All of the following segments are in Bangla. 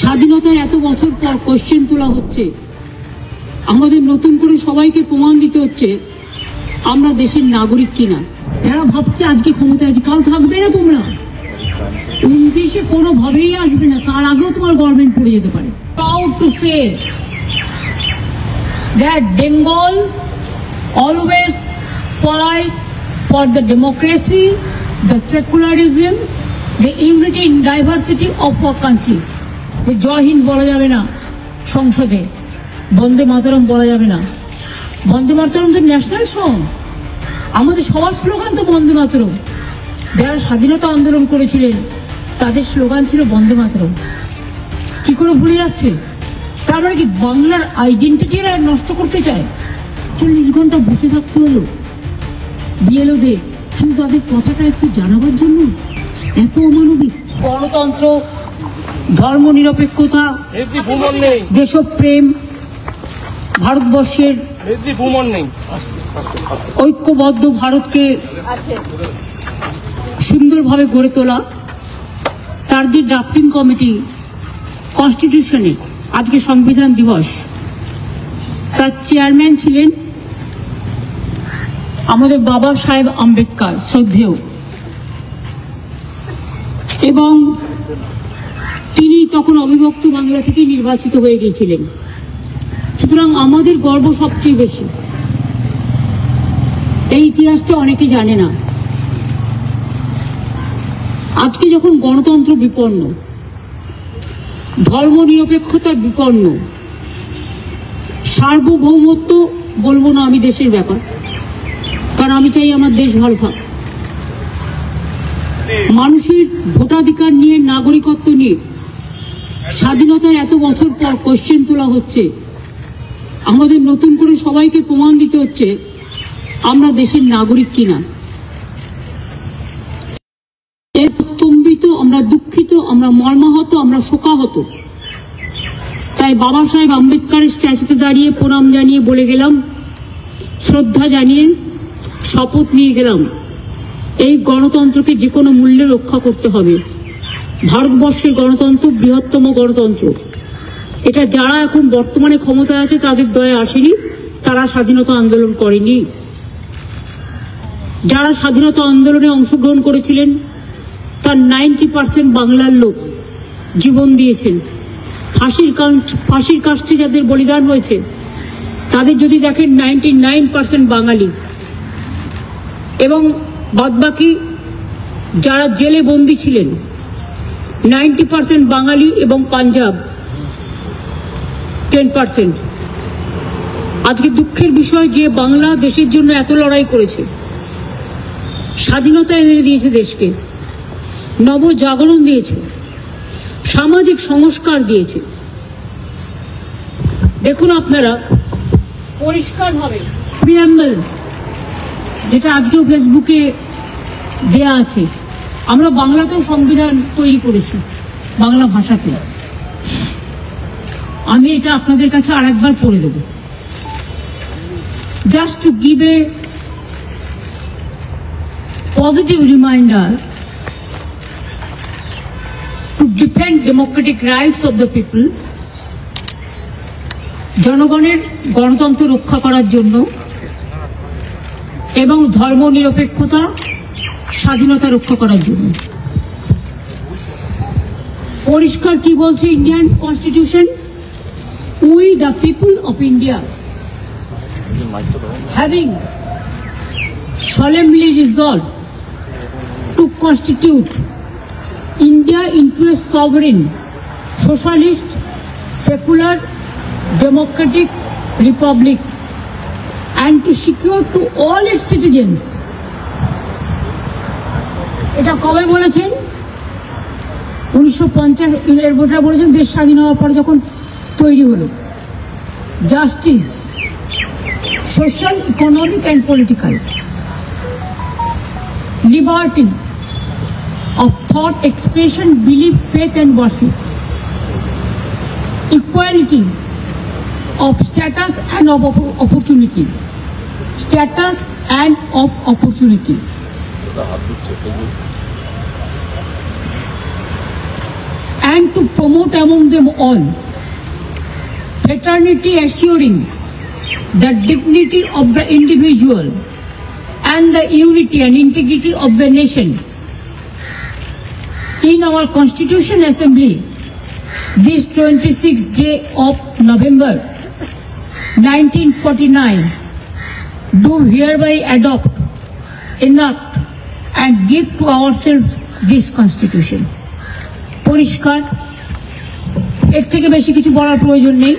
স্বাধীনতার এত বছর পর কোশ্চেন তোলা হচ্ছে, আমাদের নতুন করে সবাইকে প্রমাণ দিতে হচ্ছে আমরা দেশের নাগরিক কিনা। যারা ভাবছে আজকে ক্ষমতায় আছে কাল থাকবে না, তোমরা 29-এ কোনোভাবেই আসবে না, তার আগেও তোমার গভর্নমেন্ট পড়ে যেতে পারে। Proud to say that Bengal always fight for the democracy, the secularism, the unity in diversity of our country. যে জয় হিন্দ বলা যাবে না সংসদে, বন্দে মাতরম বলা যাবে না। বন্দে মাতরম তো ন্যাশনাল সং, আমাদের সবার স্লোগান তো বন্দে মাতরম। যারা স্বাধীনতা আন্দোলন করেছিলেন তাদের স্লোগান ছিল বন্দে মাতরম। কি করে ভুলে যাচ্ছে? তার মানে কি বাংলার আইডেন্টিটি এরা নষ্ট করতে চায়? 40 ঘন্টা বসে থাকতে হলো বিএলওদের শুধু তাদের কথাটা একটু জানাবার জন্য। এত অমানবিক। গণতন্ত্র, ধর্ম নিরপেক্ষতা, দেশপ্রেম, ভারতবর্ষের ঐক্যবদ্ধ ভারতকে সুন্দরভাবে গড়ে তোলা, তার যে ড্রাফটিং কমিটি কনস্টিটিউশনে, আজকে সংবিধান দিবস, তার চেয়ারম্যান ছিলেন আমাদের বাবা সাহেব আম্বেদকর শ্রদ্ধেয়, এবং তিনি তখন অবিভক্ত বাংলা থেকে নির্বাচিত হয়ে গিয়েছিলেন। সুতরাং আমাদের গর্ব সবচেয়ে বেশি। এই ইতিহাসটা অনেকে জানে না। আজকে যখন গণতন্ত্র বিপন্ন, ধর্ম নিরপেক্ষতা বিপন্ন, সার্বভৌমত্ব বলবো না আমি দেশের ব্যাপার, কারণ আমি চাই আমার দেশ ভালো থাক, মানুষের ভোটাধিকার নিয়ে, নাগরিকত্ব নিয়ে স্বাধীনতার এত বছর পর কোশ্চেন তোলা হচ্ছে, আমাদের নতুন করে সবাইকে প্রমাণ দিতে হচ্ছে আমরা দেশের নাগরিক কিনা। স্তম্ভিত, আমরা দুঃখিত, আমরা মর্মাহত, আমরা শোকাহত। তাই বাবা সাহেব আম্বেদকরের স্ট্যাচুতে দাঁড়িয়ে প্রণাম জানিয়ে বলে গেলাম, শ্রদ্ধা জানিয়ে শপথ নিয়ে গেলাম, এই গণতন্ত্রকে যে কোনো মূল্যে রক্ষা করতে হবে। ভারতবর্ষের গণতন্ত্র বৃহত্তম গণতন্ত্র। এটা যারা এখন বর্তমানে ক্ষমতায় আছে তাদের দয়ে আসেনি, তারা স্বাধীনতা আন্দোলন করেনি। যারা স্বাধীনতা আন্দোলনে অংশগ্রহণ করেছিলেন তার 90% বাংলার লোক জীবন দিয়েছেন। ফাঁসির কাষ্ঠে যাদের বলিদান হয়েছে তাদের যদি দেখেন 99% বাঙালি, এবং বাদবাকি যারা জেলে বন্দী ছিলেন 90% বাঙালি, এবং পাঞ্জাব 10%। আজকে দুঃখের বিষয় যে বাংলা দেশের জন্য এত লড়াই করেছে, স্বাধীনতা এনে দিয়েছে দেশকে, নবজাগরণ দিয়েছে, সামাজিক সংস্কার দিয়েছে। দেখুন আপনারা পরিষ্কারভাবে প্রিয়াম্বল, যেটা আজকেও ফেসবুকে দেয়া আছে, আমরা বাংলাতেও সংবিধান তৈরি করেছি, বাংলা ভাষাতে। আমি এটা আপনাদের কাছে আরেকবার পড়ে দেব, just to give a positive reminder to defend democratic rights of the people. জনগণের গণতন্ত্র রক্ষা করার জন্য এবং ধর্ম নিরপেক্ষতা, স্বাধীনতা রক্ষা করার জন্য। পরিষ্কার কি বলছে Indian constitution? We the people of India having solemnly resolved to constitute India into a sovereign, socialist, secular, democratic republic, and to secure to all its citizens. এটা কবে বলেছেন? 1950 এর ভোটার বলেছেন দেশ স্বাধীন হওয়ার পর যখন তৈরি হলো। Justice, social, economic and political, liberty of thought, expression, belief, faith and worship, equality of status and of opportunity, status and of opportunity, and to promote among them all fraternity, assuring the dignity of the individual and the unity and integrity of the nation. In our Constitution Assembly, this 26th day of November 1949, do hereby adopt, enact and give to ourselves this Constitution. পরিষ্কার, এর থেকে বেশি কিছু বলার প্রয়োজন নেই।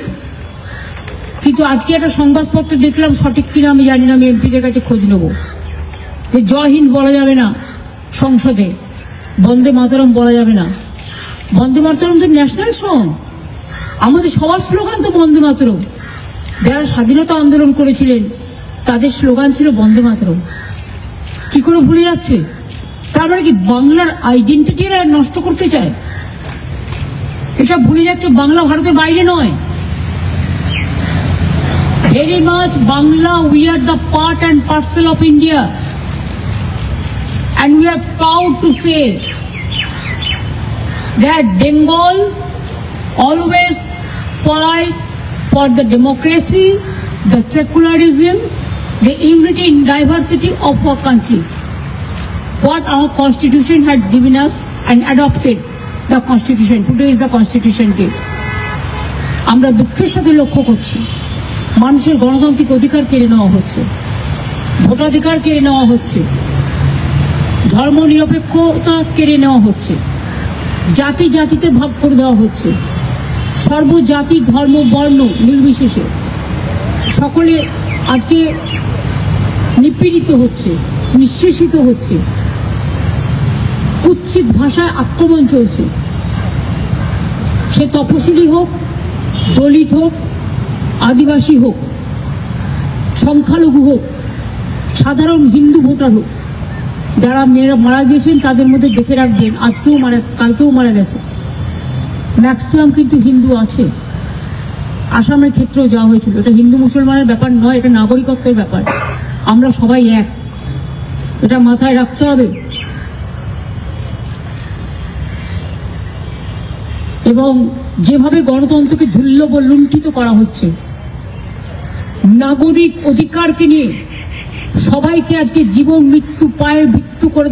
কিন্তু আজকে একটা সংবাদপত্র দেখলাম, সঠিক কিনা আমি জানি না, আমি এমপিদের কাছে খোঁজ নেব, যে জয় হিন্দ বলা যাবে না সংসদে, বন্দে মাতরম বলা যাবে না। বন্দে মাতরম তো ন্যাশনাল সং, আমাদের সবার স্লোগান তো বন্দে মাতরম। যারা স্বাধীনতা আন্দোলন করেছিলেন তাদের স্লোগান ছিল বন্দে মাতরম। কি করে ভুলে যাচ্ছে? তার মানে কি বাংলার আইডেন্টিটি নষ্ট করতে চায়? এটা ভুলে যাচ্ছে বাংলা ভারতের বাইরে নয়। Very much Bangla, we are the part and parcel of India, and we are proud to say that Bengal always fight for the democracy, the secularism, the unity in diversity of our country. What our Constitution had given us and adopted the Constitution. Today is the Constitution Day. আমরা দুঃখের সাথে লক্ষ্য করছি মানুষের গণতান্ত্রিক অধিকার কেড়ে নেওয়া হচ্ছে, ভোটাধিকার কেড়ে নেওয়া হচ্ছে, ধর্ম নিরপেক্ষতা কেড়ে নেওয়া হচ্ছে, জাতি জাতিতে ভাগ করে দেওয়া হচ্ছে, সর্বজাতি ধর্ম বর্ণ নির্বিশেষে সকলে আজকে নিপীড়িত হচ্ছে, নিঃশেষিত হচ্ছে, কুৎসিত ভাষায় আক্রমণ চলছে। সে তপশিলি হোক, দলিত হোক, আদিবাসী হোক, সংখ্যালঘু হোক, সাধারণ হিন্দু ভোটার হোক, যারা মেয়েরা মারা গিয়েছেন তাদের মধ্যে দেখে রাখবেন, আজকেও কালকেও মারা গেছে, ম্যাক্সিমাম কিন্তু হিন্দু আছে। আসামের ক্ষেত্রেও যাওয়া হয়েছিল। এটা হিন্দু মুসলমানের ব্যাপার নয়, এটা নাগরিকত্বের ব্যাপার। আমরা সবাই এক, এটা মাথায় রাখতে হবে। এবং যেভাবে গণতন্ত্রকে ধুল্য লুণ্ঠিত করা হচ্ছে, নাগরিক অধিকারকে নিয়ে সবাইকে আজকে জীবন মৃত্যু পায়ের মৃত্যু করে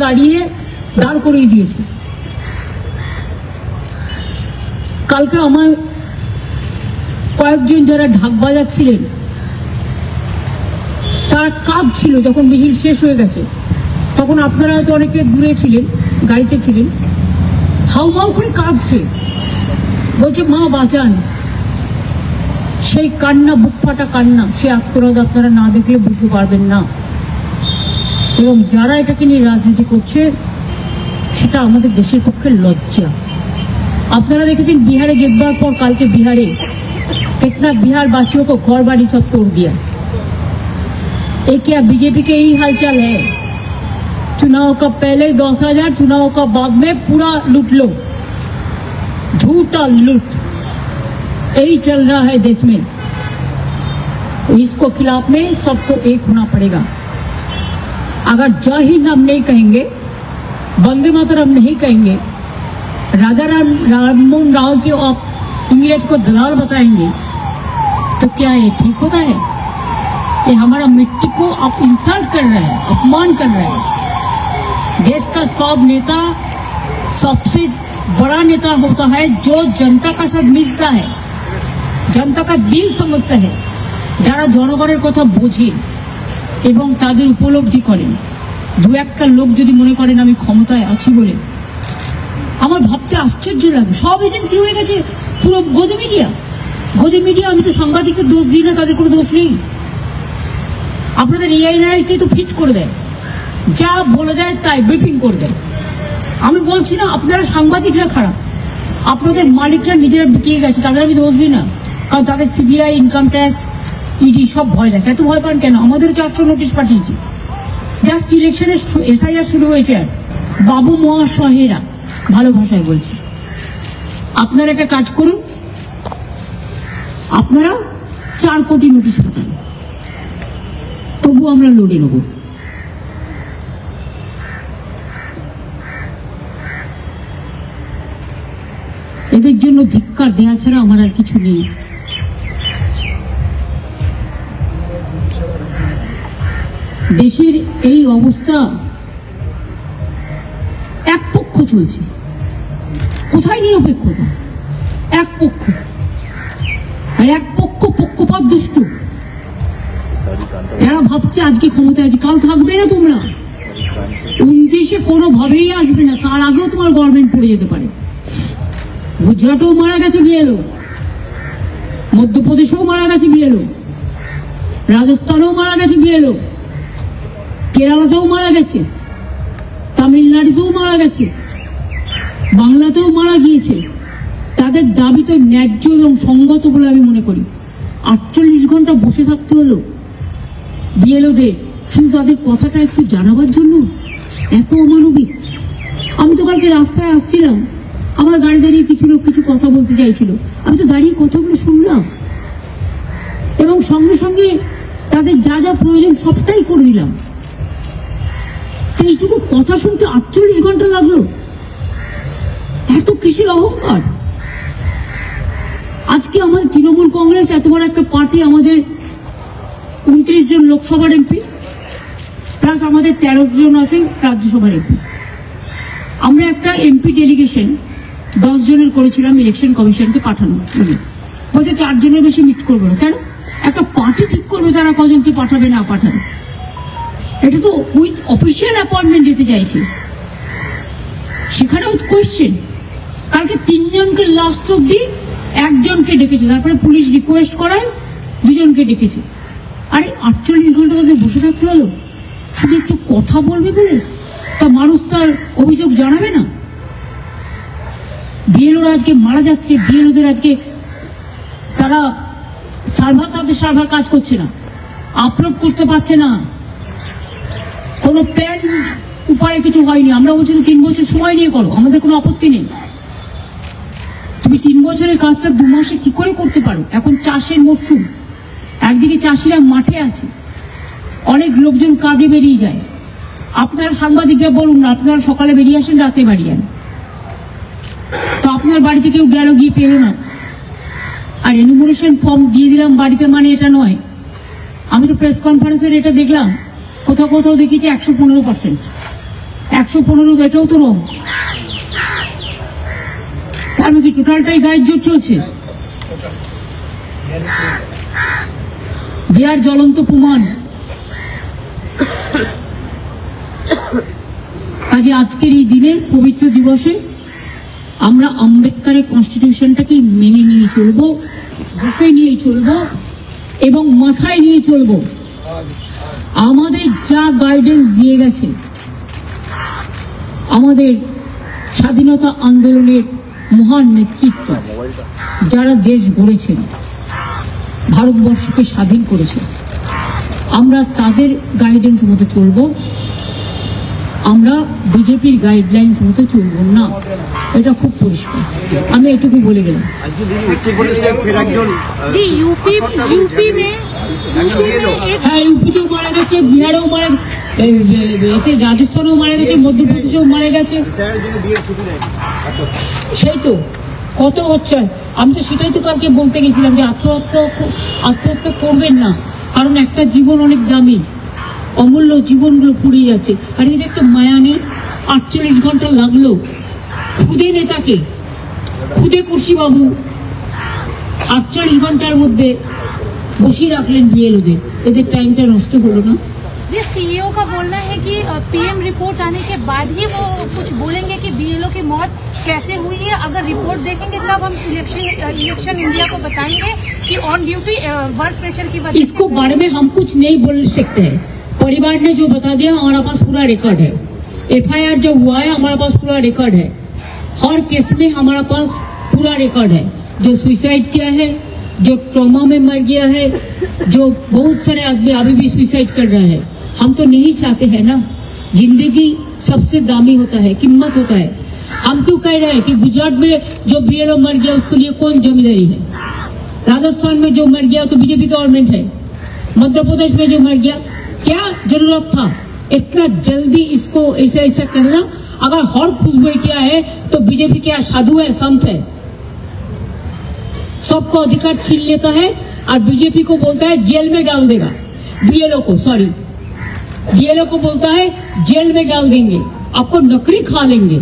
দাঁড় করিয়ে দিয়েছে। কালকে আমার কয়েকজন যারা ঢাক বাজাচ্ছিলেন তারা কাঁদছিল যখন মিছিল শেষ হয়ে গেছে। তখন আপনারা হয়তো অনেকে দূরে ছিলেন, গাড়িতে ছিলেন, হাউমাউ করে কাঁদছে, বলছে মা বাঁচান। সেই কান্না, বুক ফাটা কান্না, সে আত্মরাধ আপনারা না দেখলে বুঝতে পারবেন না। এবং যারা এটাকে নিয়ে রাজনীতি করছে সেটা আমাদের দেশের পক্ষে লজ্জা। আপনারা দেখেছেন बिहारे जितবার পর কালকে बिहारे कितना बिहार वासियों को घर बाड़ी सब तोड़ दिया। ये क्या बीजेपी के यही हालचाल है? चुनाव का पहले 10,000, चुनाव का बाद में पूरा लूट लो, झूठा लूट, यही चल रहा है देश में। तो इसको खिलाफ में सबको एक होना पड़ेगा। अगर जय हिंद हम नहीं कहेंगे, वंदे मातरम नहीं कहेंगे, राजा राममोहन राव के आप इंग्रेज को दलाल बताएंगे, तो क्या ये ठीक होता है? ये हमारा मिट्टी को आप इंसल्ट कर रहे हैं, अपमान कर रहे हैं। देश का सब नेता सबसे बड़ा नेता होता है जो जनता का साथ मिलता है, जनता का दिल समझता है, যারা জনগণের কথা বোঝে এবং তাদের উপলব্ধি করেন। দু একটা লোক যদি মনে করেন আমি ক্ষমতায় আছি বলে, আমার ভাবতে আশ্চর্য লাগে। সব এজেন্সি হয়ে গেছে পুরো গদি মিডিয়া। আমি তো সাংবাদিকদের দোষ দিই না, তাদের কোনো দোষ নেই। আপনাদের এআইআইকে তো ফিট করে দেয়, যা বলে যায় তাই ব্রিফিং করে দেয়। আমি বলছি না আপনারা সাংবাদিকরা খারাপ, আপনাদের মালিকরা নিজেরা বিকিয়ে গেছে, তাদের আমি দোষ দিই না। কারণ তাদের সিবিআই, ইনকাম ট্যাক্স, ইডি সব ভয় দেখে। এত ভয় পান কেন? আমাদের 400 নোটিশ পাঠিয়েছি। জাস্ট ইলেকশনের এসআইআর শুরু হয়েছে। আর বাবু মহাশয়েরা, ভালো ভাষায় বলছি, আপনারা একটা কাজ করুন, আপনারা 4 কোটি নোটিশ পাঠান, তবু আমরা লড়ে নেব। এদের জন্য ধিক্কার দেওয়া ছাড়া আমার আর কিছু নেই। দেশের এই অবস্থা, এক পক্ষ চলছে, কোথায় নিরপেক্ষতা? এক পক্ষ, আর এক পক্ষ পক্ষপাত দুষ্ট, যারা ভাবছে আজকে ক্ষমতায় আছে কাল থাকবে না। তোমরা 29-এ কোনোভাবেই আসবে না, তার আগেও তোমার গভর্নমেন্ট পড়ে যেতে পারে। গুজরাটেও মারা গেছে বিএলও, মধ্যপ্রদেশেও মারা গেছে বিএলও, রাজস্থানেও মারা গেছে বিএলও, কেরালাতেও মারা গেছে, তামিলনাড়ুতেও মারা গেছে, বাংলাতেও মারা গিয়েছে। তাদের দাবি তো ন্যায্য এবং সঙ্গত বলে আমি মনে করি। 48 ঘন্টা বসে থাকতে হলো বিএলওদের শুধু তাদের কথাটা একটু জানাবার জন্য? এত অমানবিক। আমি তো কালকে রাস্তায় আসছিলাম, আমার গাড়ি দাঁড়িয়ে কিছু লোক কিছু কথা বলতে চাইছিল, আমি তো দাঁড়িয়ে কথাগুলো শুনলাম এবং সঙ্গে সঙ্গে তাদের যা যা প্রয়োজন সবটাই করে দিলাম। তো এইটুকু কথা শুনতে 48 ঘন্টা লাগলো? এত কিসের অহংকার? আজকে আমাদের তৃণমূল কংগ্রেস এত বড় একটা পার্টি, আমাদের 29 জন লোকসভার এমপি প্লাস আমাদের 13 জন আছে রাজ্যসভার এমপি। আমরা একটা এমপি ডেলিগেশন 10 জনের করেছিলাম ইলেকশন কমিশনকে পাঠানো, বলছে 4 জনের বেশি মিট করবো না। কেন? একটা পার্টি ঠিক করবে তারা কজনকে পাঠাবে না পাঠাবে। এটা তো উইথ অফিসিয়াল অ্যাপয়েন্টমেন্ট যেতে চাইছে, সেখানেও কোয়েশ্চেন। কালকে 3 জনকে লাস্ট অব্দি, 1 জনকে ডেকেছে, তারপরে পুলিশ রিকোয়েস্ট করায় 2 জনকে ডেকেছে। আরে 48 ঘন্টা তাদের বসে থাকতে হলো শুধু একটু কথা বলবে বলে? তা মানুষ তার অভিযোগ জানাবে না? বিএলওরা আজকে মারা যাচ্ছে, বিএলওদের আজকে তারা তাদের সার্ভার কাজ করছে না, আপলোড করতে পারছে না, কোনো প্ল্যান উপায়ে কিছু হয়নি। আমরা বলছি তো 3 বছর সময় নিয়ে করো, আমাদের কোনো আপত্তি নেই। তুমি 3 বছরের কাজটা 2 মাসে কি করে করতে পারো? এখন চাষের মরশুম, একদিকে চাষিরা মাঠে আছে, অনেক লোকজন কাজে বেরিয়ে যায়। আপনারা সাংবাদিকরা বলুন না, আপনারা সকালে বেরিয়ে আসেন, রাতে বাড়ি যান, তো আপনার বাড়িতে কেউ গেল, গিয়ে পেল না, আর এনুমারেশন ফর্ম দিয়ে দিলাম বাড়িতে, মানে এটা নয়। আমি তো প্রেস কনফারেন্সের এটা দেখলাম, কোথাও কোথাও দেখিয়েছে 115%। 115 এটাও তো রং। তার মধ্যে টোটালটাই গায়ের জোর চলছে। বিহার জ্বলন্ত প্রমাণ। কাজে আজকের এই দিনে, পবিত্র দিবসে, আমরা আম্বেদকরের কনস্টিটিউশনটাকে মেনে নিয়ে চলবো, বুকে নিয়ে চলবো এবং মাথায় নিয়ে চলবো। আমাদের যা গাইডেন্স দিয়ে গেছে আমাদের স্বাধীনতা আন্দোলনের মহান নেতৃত্ব, যারা দেশ গড়েছেন, ভারতবর্ষকে স্বাধীন করেছে, আমরা তাদের গাইডেন্স মতো চলবো। আমরা বিজেপির গাইডলাইন্স মতো চলবো না, এটা খুব পরিষ্কার। আমি এটুকু বলে গেলাম। হ্যাঁ, ইউপিতেও মারা গেছে, বিহারেও মারা গেছে, রাজস্থানেও মারা গেছে, মধ্যপ্রদেশেও মারা গেছে। সেই তো কত হচ্ছে। আমি তো সেটাই তো কালকে বলতে গেছিলাম যে আত্মহত্যা করবেন না, কারণ একটা জীবন অনেক দামি, অমূল্য জীবনগুলো ফুরিয়ে যাচ্ছে। আর এই যে একটা মায়া নেই, 48 ঘন্টা লাগলো খুদে নেতাকে, খুদে কুর্সি বাবু 48 ঘন্টার মধ্যে বসিয়ে রাখলেন বিএলওদের। এদের টাইমটা নষ্ট হলো না? ये सीईओ का बोलना है कि पीएम रिपोर्ट आने के बाद ही वो कुछ बोलेंगे कि बीएलओ की मौत कैसे हुई है। अगर रिपोर्ट देखेंगे तब हम इलेक्शन इंडिया को बताएंगे कि ऑन ड्यूटी वर्क प्रेशर की वजह। इसको बारे में हम कुछ नहीं बोल सकते हैं। परिवार ने जो बता दिया, हमारे पास पूरा रिकॉर्ड है। FIR जो हुआ है, हमारे पास पूरा रिकॉर्ड है। हर केस में हमारा पास पूरा रिकॉर्ड है। जो सुसाइड किया है, जो ट्रॉमा में मर गया है, जो बहुत सारे आदमी अभी भी सुसाइड कर रहा है। हम तो नहीं चाहते हैं ना, जिंदगी सबसे दामी होता है, कीमत होता है। हम क्यों कह रहे हैं कि गुजरात में जो बीएलओ मर गया उसके लिए कौन जिम्मेदारी है? राजस्थान में जो मर गया तो बीजेपी गवर्नमेंट है। मध्य प्रदेश में जो मर गया, क्या जरूरत था इतना जल्दी इसको ऐसा करना? अगर हर खुशबुटिया है तो बीजेपी क्या साधु है, संत है? सबका अधिकार छीन लेता है और बीजेपी को बोलता है जेल में डाल देगा। बीएलओ को बोलता है जेल में डाल देंगे, आपको नौकरी खा लेंगे।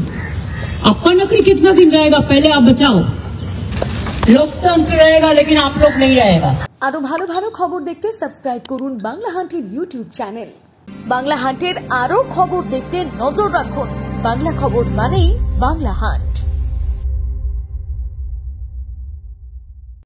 आपका नौकरी कितना दिन रहेगा, पहले आप बचाओ। लोकतंत्र रहेगा लेकिन आप लोग नहीं रहेगा। আরো ভালো ভালো খবর দেখতে সাবস্ক্রাইব করুন বাংলা হান্টের ইউটিউব চ্যানেল। বাংলা হান্টের আরো খবর দেখতে নজর রাখুন। বাংলা খবর মানেই বাংলা হান্ট।